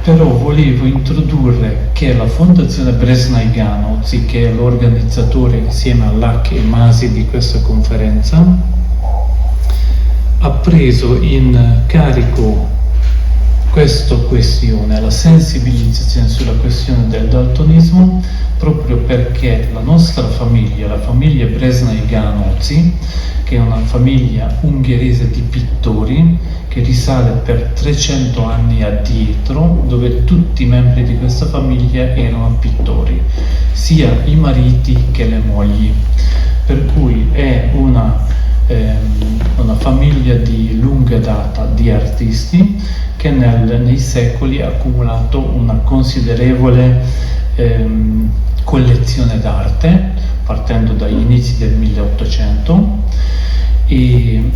Però volevo introdurre che la Fondazione Bresnay Ganouzi, che è l'organizzatore insieme all'AC e MASI di questa conferenza, ha preso in carico questa questione, la sensibilizzazione sulla questione del daltonismo, proprio perché la nostra famiglia, la famiglia Bresnay Ganouzi, che è una famiglia ungherese di pittori, che risale per 300 anni addietro, dove tutti i membri di questa famiglia erano pittori, sia i mariti che le mogli. Per cui è una famiglia di lunga data di artisti che nei secoli ha accumulato una considerevole collezione d'arte, partendo dagli inizi del 1800, e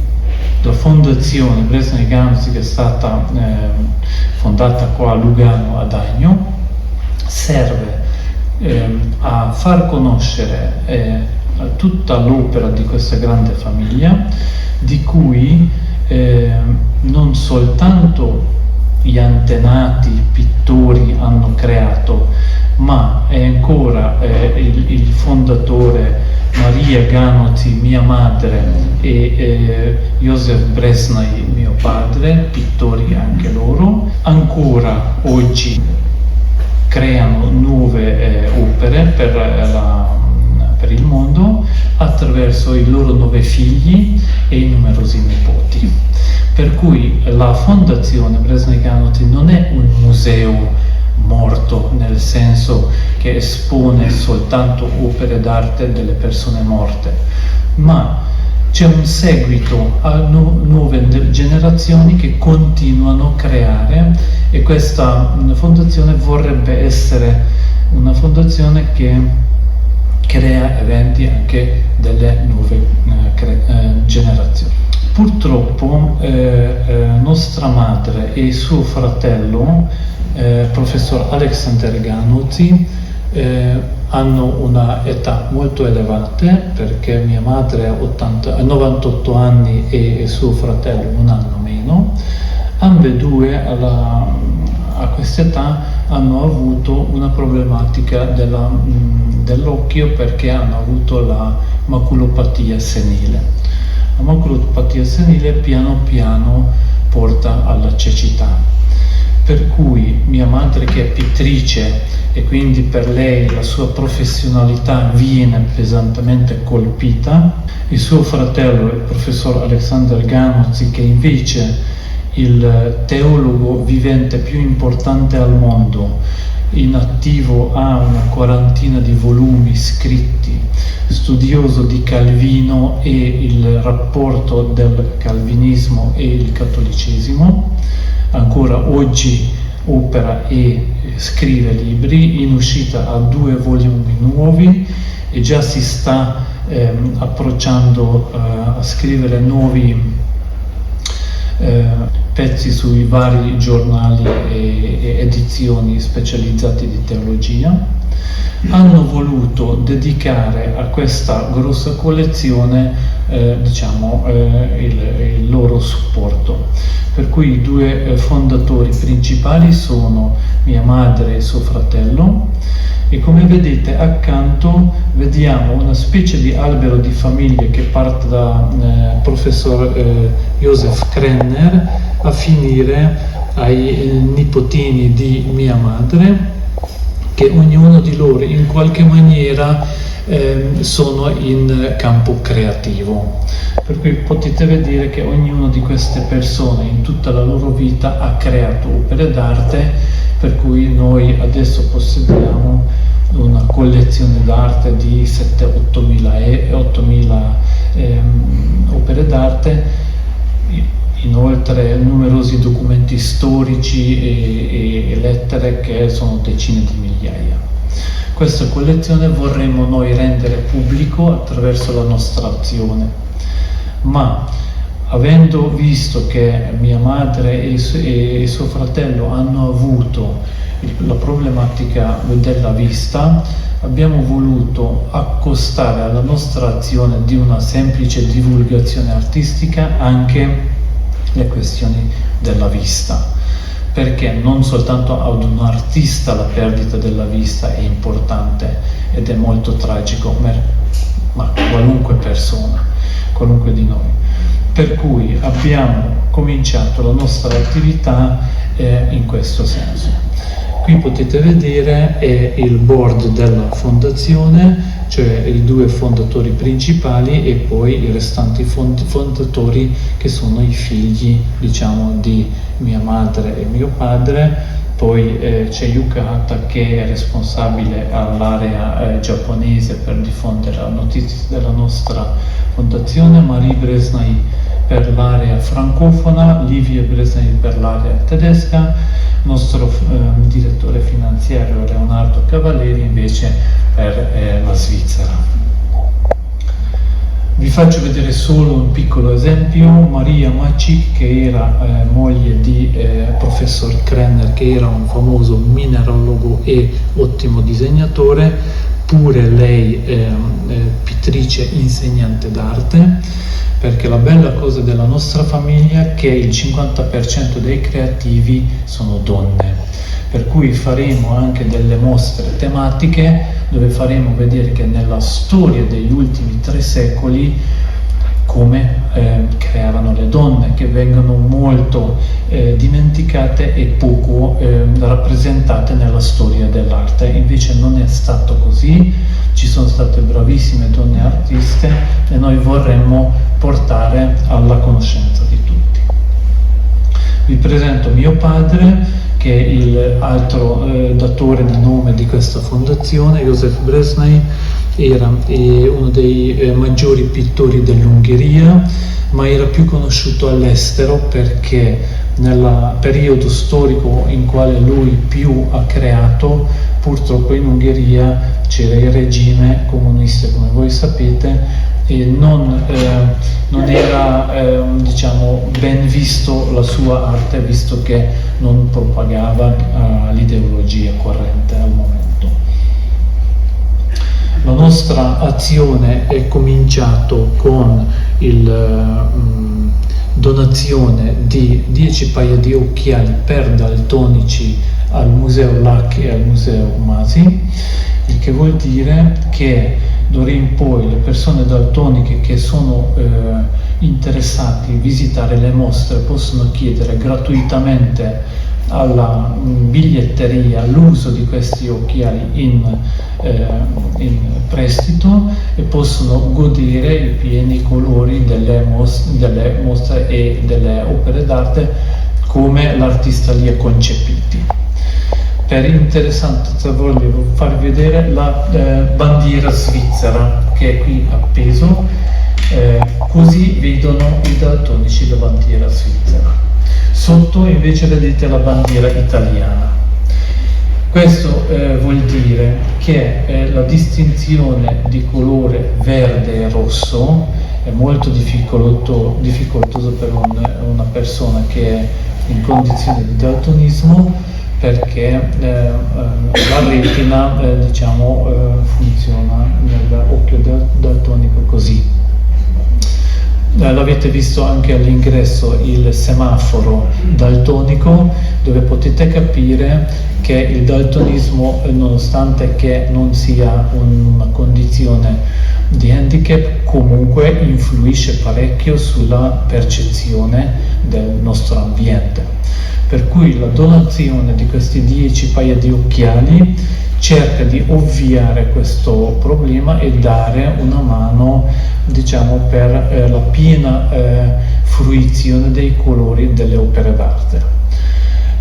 la fondazione Bresnay Ganouzi, che è stata fondata qua a Lugano, ad Agno, serve a far conoscere tutta l'opera di questa grande famiglia, di cui non soltanto gli antenati pittori hanno creato, ma è ancora il fondatore Maria Ganouzi, mia madre, e Joseph Bresnay, mio padre, pittori anche loro. Ancora oggi creano nuove opere per il mondo attraverso i loro 9 figli e i numerosi nipoti. Per cui la Fondazione Bresnay Ganouzi non è un museo morto, nel senso che espone soltanto opere d'arte delle persone morte, ma c'è un seguito a nuove generazioni che continuano a creare, e questa fondazione vorrebbe essere una fondazione che crea eventi anche delle nuove generazioni. Purtroppo nostra madre e suo fratello, professor Alexander Ganouzi, hanno una età molto elevata, perché mia madre ha 98 anni e suo fratello un anno meno. Ambedue a questa età hanno avuto una problematica dell'occhio, perché hanno avuto la maculopatia senile. La maculopatia senile piano piano porta alla cecità. Per cui mia madre, che è pittrice, e quindi per lei la sua professionalità viene pesantemente colpita, il suo fratello, il professor Alexander Ganouzi, che invece è il teologo vivente più importante al mondo, in attivo, ha una quarantina di volumi scritti, studioso di Calvino e il rapporto del calvinismo e il cattolicesimo. Ancora oggi opera e scrive libri, in uscita ha 2 volumi nuovi, e già si sta approcciando a scrivere nuovi pezzi sui vari giornali e edizioni specializzate di teologia. Hanno voluto dedicare a questa grossa collezione il loro supporto, per cui i 2 fondatori principali sono mia madre e suo fratello, e come vedete accanto vediamo una specie di albero di famiglia che parte da professor Josef Krenner a finire ai nipotini di mia madre, che ognuno di loro in qualche maniera sono in campo creativo. Per cui potete vedere che ognuno di queste persone in tutta la loro vita ha creato opere d'arte, per cui noi adesso possediamo una collezione d'arte di 7-8 mila opere d'arte, inoltre numerosi documenti storici e lettere che sono decine di migliaia. Questa collezione vorremmo noi rendere pubblico attraverso la nostra azione, ma avendo visto che mia madre e suo fratello hanno avuto la problematica della vista, abbiamo voluto accostare alla nostra azione di una semplice divulgazione artistica anche le questioni della vista, perché non soltanto ad un artista la perdita della vista è importante ed è molto tragico, ma qualunque persona, qualunque di noi. Per cui abbiamo cominciato la nostra attività in questo senso. Qui potete vedere il board della fondazione, cioè i 2 fondatori principali e poi i restanti fondatori che sono i figli, diciamo, di mia madre e mio padre. Poi c'è Yukata che è responsabile all'area giapponese per diffondere la notizia della nostra fondazione, Marie Bresnay per l'area francofona, Livia Bresnay per l'area tedesca, nostro direttore finanziario Leonardo Cavalleri invece per la Svizzera. Vi faccio vedere solo un piccolo esempio. Maria Macic, che era moglie di professor Krenner, che era un famoso mineralogo e ottimo disegnatore, pure lei pittrice insegnante d'arte, perché la bella cosa della nostra famiglia è che il 50% dei creativi sono donne, per cui faremo anche delle mostre tematiche dove faremo vedere che nella storia degli ultimi 3 secoli come creavano le donne, che vengono molto dimenticate e poco rappresentate nella storia dell'arte. Invece non è stato così, ci sono state bravissime donne artiste e noi vorremmo portare alla conoscenza di tutti. Vi presento mio padre, che è il altro datore di nome di questa fondazione. Josef Bresnay era uno dei maggiori pittori dell'Ungheria, ma era più conosciuto all'estero perché nel periodo storico in quale lui più ha creato, purtroppo in Ungheria c'era il regime comunista, come voi sapete, e non era diciamo ben visto la sua arte, visto che non propagava l'ideologia corrente al momento. La nostra azione è cominciato con il donazione di 10 paia di occhiali per daltonici al Museo Lac e al Museo Masi, il che vuol dire che d'ora in poi le persone daltoniche che sono interessati a visitare le mostre possono chiedere gratuitamente alla biglietteria l'uso di questi occhiali in prestito e possono godere i pieni colori delle mostre e delle opere d'arte come l'artista li ha concepiti. Per interessante voglio farvi vedere la bandiera svizzera che è qui appeso, così vedono i daltonici la bandiera svizzera. Sotto invece vedete la bandiera italiana. Questo vuol dire che la distinzione di colore verde e rosso è molto difficoltoso per una persona che è in condizione di daltonismo, perché la retina funziona nell'occhio daltonico così. L'avete visto anche all'ingresso il semaforo daltonico, dove potete capire che il daltonismo, nonostante che non sia una condizione di handicap, comunque influisce parecchio sulla percezione del nostro ambiente. Per cui la donazione di questi 10 paia di occhiali cerca di ovviare questo problema e dare una mano, per la piena fruizione dei colori delle opere d'arte.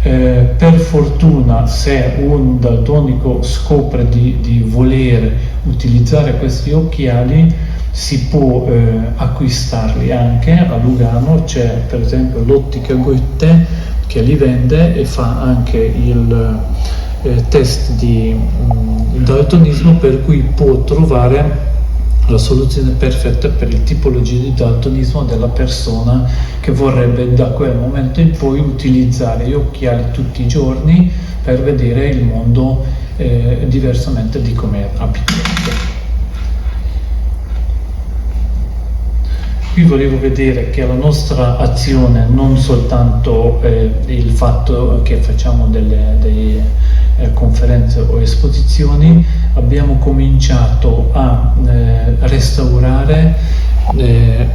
Per fortuna, se un daltonico scopre di voler utilizzare questi occhiali, si può acquistarli anche a Lugano. C'è per esempio l'Ottica Goethe che li vende e fa anche il test di daltonismo, per cui può trovare la soluzione perfetta per il tipologia di daltonismo della persona che vorrebbe da quel momento in poi utilizzare gli occhiali tutti i giorni per vedere il mondo diversamente di come è abituato. Qui volevo vedere che la nostra azione, non soltanto il fatto che facciamo delle conferenze o esposizioni, abbiamo cominciato a restaurare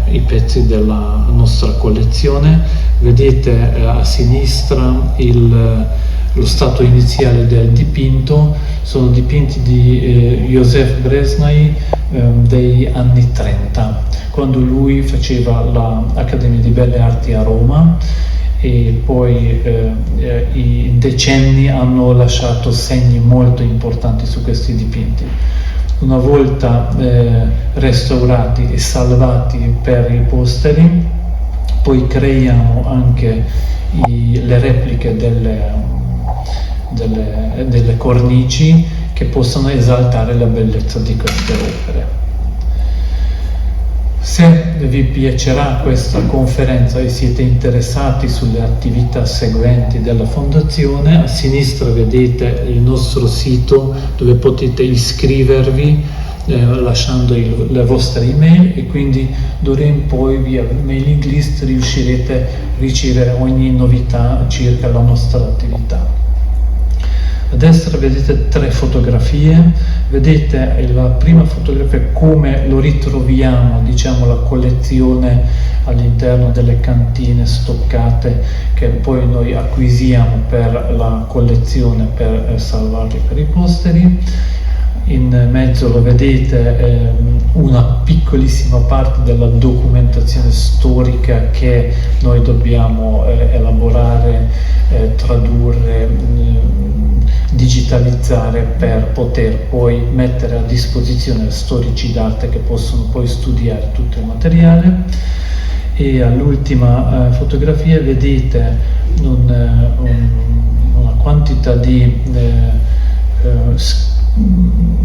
i pezzi della nostra collezione. Vedete a sinistra lo stato iniziale del dipinto, sono dipinti di Józef Brezsnai degli anni 30, quando lui faceva l'Accademia di Belle Arti a Roma, e poi i decenni hanno lasciato segni molto importanti su questi dipinti. Una volta restaurati e salvati per i posteri, poi creiamo anche le repliche delle cornici che possono esaltare la bellezza di queste opere. Se vi piacerà questa conferenza e siete interessati sulle attività seguenti della Fondazione, a sinistra vedete il nostro sito dove potete iscrivervi lasciando le vostre email, e quindi d'ora in poi via mailing list riuscirete a ricevere ogni novità circa la nostra attività. A destra vedete 3 fotografie, vedete la prima fotografia come lo ritroviamo, diciamo, la collezione all'interno delle cantine stoccate che poi noi acquisiamo per la collezione, per salvarli per i posteri. In mezzo lo vedete una piccolissima parte della documentazione storica che noi dobbiamo elaborare, tradurre, digitalizzare per poter poi mettere a disposizione storici d'arte che possono poi studiare tutto il materiale. E all'ultima fotografia vedete una quantità di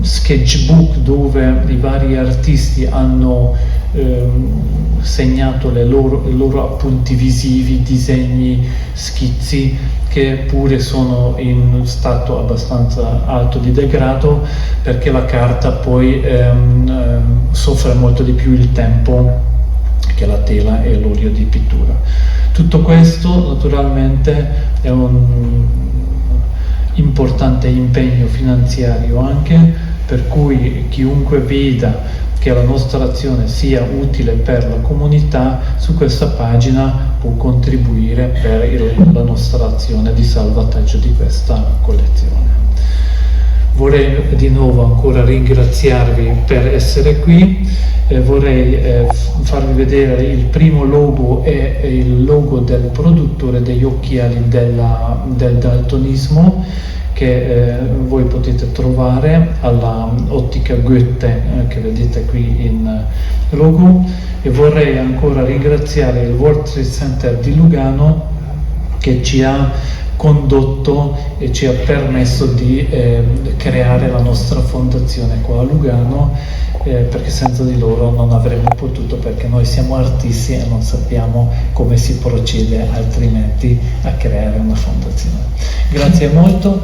sketchbook dove i vari artisti hanno segnato i loro appunti visivi, disegni, schizzi, che pure sono in stato abbastanza alto di degrado, perché la carta poi soffre molto di più il tempo che la tela e l'olio di pittura. Tutto questo naturalmente è un importante impegno finanziario anche, per cui chiunque veda che la nostra azione sia utile per la comunità, su questa pagina può contribuire per la nostra azione di salvataggio di questa collezione. Vorrei di nuovo ancora ringraziarvi per essere qui. Vorrei farvi vedere il primo logo, è il logo del produttore degli occhiali del daltonismo, che voi potete trovare alla Ottica Goethe, che vedete qui in logo. E vorrei ancora ringraziare il World Trade Center di Lugano, che ci ha condotto e ci ha permesso di creare la nostra fondazione qua a Lugano, perché senza di loro non avremmo potuto, perché noi siamo artisti e non sappiamo come si procede altrimenti a creare una fondazione. Grazie molto.